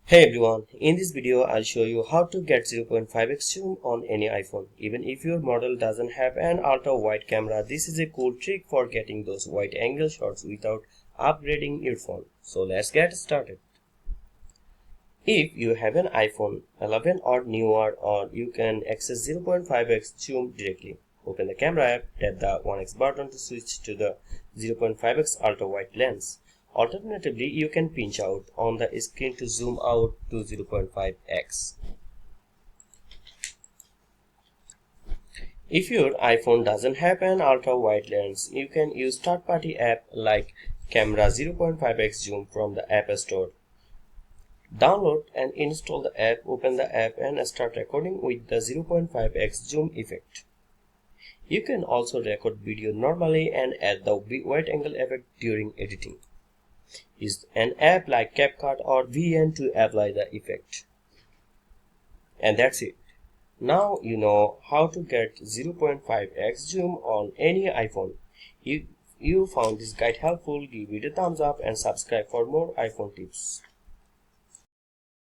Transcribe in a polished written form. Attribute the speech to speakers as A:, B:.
A: Hey everyone, in this video I'll show you how to get 0.5x zoom on any iPhone. Even if your model doesn't have an ultra wide camera, this is a cool trick for getting those wide angle shots without upgrading your phone. So let's get started. If you have an iPhone 11 or newer, or you can access 0.5x zoom directly. Open the camera app, tap the 1x button to switch to the 0.5x ultra wide lens. Alternatively, you can pinch out on the screen to zoom out to 0.5x. If your iPhone doesn't have an ultra-wide lens, you can use third-party app like Camera 0.5x Zoom from the App Store. Download and install the app, open the app and start recording with the 0.5x zoom effect. You can also record video normally and add the wide angle effect during editing. Use an app like CapCut or VN to apply the effect. And that's it. Now you know how to get 0.5x zoom on any iPhone. If you found this guide helpful, give it a thumbs up and subscribe for more iPhone tips.